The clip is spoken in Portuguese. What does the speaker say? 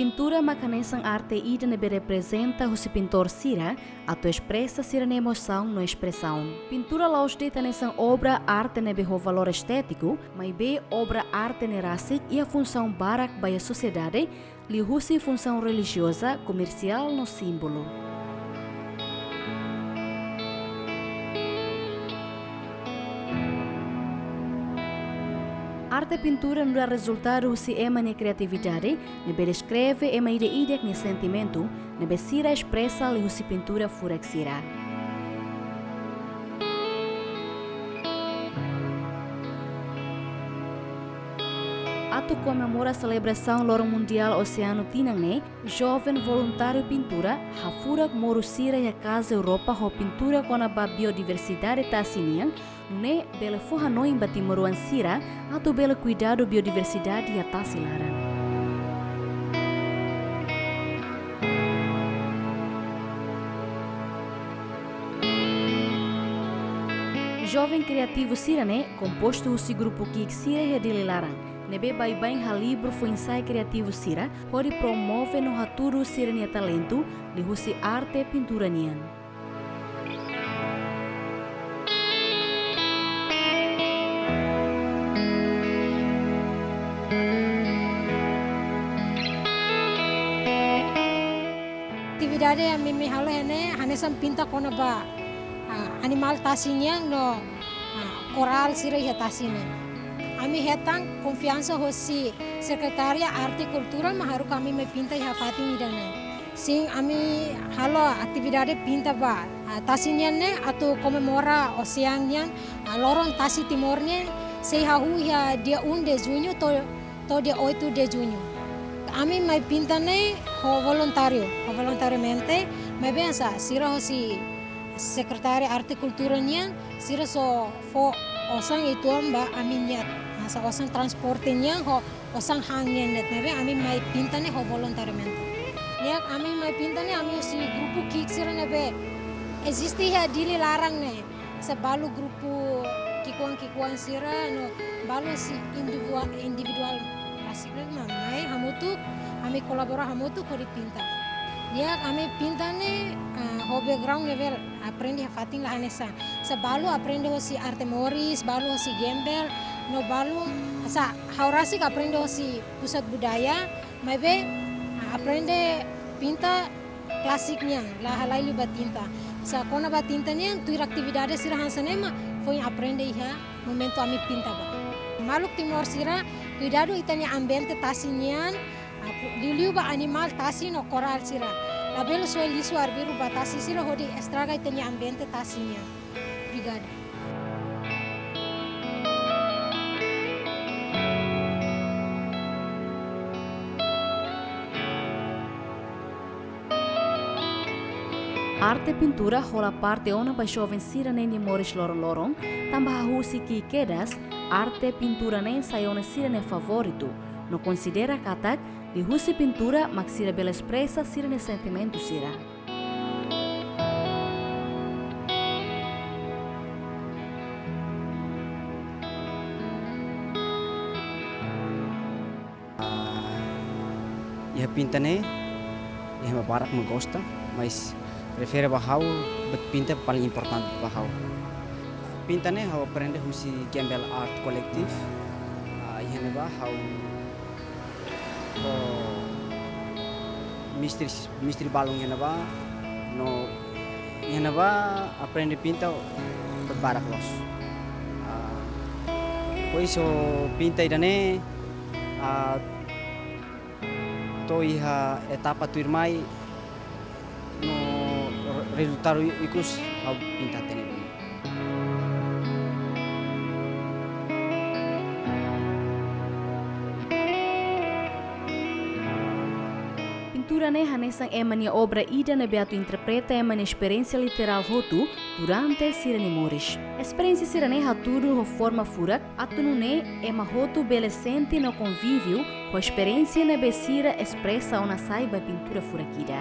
pintura macanesang arte ida nebe representa o pintor sira, ato expressa sira na emoção no expressão. Pintura laos de tanesang obra arte nebe o valor estético, mas be obra arte nerasik e a função barak by a sociedade, li husi função religiosa, comercial no símbolo. Arte pintura não dá resultado se emana criatividade, nebe descreve ema ide ni sentimento, nebe sira expressa li husi pintura furak sira. Ato comemora a celebração Lorong Mundial Oceano Tinangne, jovem voluntário pintura, hafurak moru sira e a Casa Europa ho pintura com a biodiversidade tasinian, ne bela fuhanoi batimuruan sira, ato bela cuidado biodiversidade e a tasilaran. Jovem criativo sirane, composto o grupo Kik Sira e Adililarang. Nebe bem ha livro foi ensaio criativo sira, hori promove no haturu sirania talento, li husi arte pintura nian. Atividade yang mimi halo hene hanesan pinta kona ba animal tasinya no koral sira ya tasine. Ami hetang confiança hosi Secretaria Arte e Cultura maharu kami me pinta ya fatin idane. Sing ami halo atividade pinta ba tasinya ne atau comemora oceanian lorong tasi timornya sei hahu ya dia 1 de junho to dia 8 de junho. Ami mai pinta ne ho voluntariamente me bensa sira hosi Secretaria Arte e Cultura nian sira so fo osang itu amba aminyat sa osang transporte niya ho osang hangin net mebe ami mai pinta ne ho voluntariamente ya ami mai pinta ne ami si grupo Kik sira nebe existe ya dili larang ne sa balu grupo kikuan sira no balu si individual asigre mamai hamutu ami kolabora hamutu ko di pinta ya ami pinta ne ho background level aprende a fatin la anesa sa balu aprende ho si arte moris balu ho si gembel no balu sa haurasi aprende si pusat budaya maybe aprende pinta klasiknya la halai batinta sa kona batinta nya tuir atividade sira hansanema foi aprende iha momento ami pinta ba maluk timor sira cuidado itania ambiente tasinyan liliu ba animal tasi no coral sira la belo so lisu arbiru batasi sira hodi estraga itania ambiente tasinya obrigada. Arte pintura rola parte ona ba jovem sira nem moris lorong tambah husi ki kedas arte pintura nem sayona sira ne favorito no considera katak di husi pintura mak sira bela expressa sira ne sentimento sira. Ya pinta ne ya barak me gosta mas prefere bahau bet pinta paling important bahau pinta ne hau aprende husi Gembel Art Collective ihane bahau mistri balung ihane ba no ihane ba aprende pinta bet barak los pois pinta idane to iha etapa tuirmai no resultado ikus hau pinta tene. Pintura ne hanesang emania obra ida ne beato interpreta emania experiência literal hotu durante sirene moris. Experiência sirene haturu ho forma furak atunu ne ema hotu belesente no convívio com experiência ne besira expressa ona saiba pintura furakida.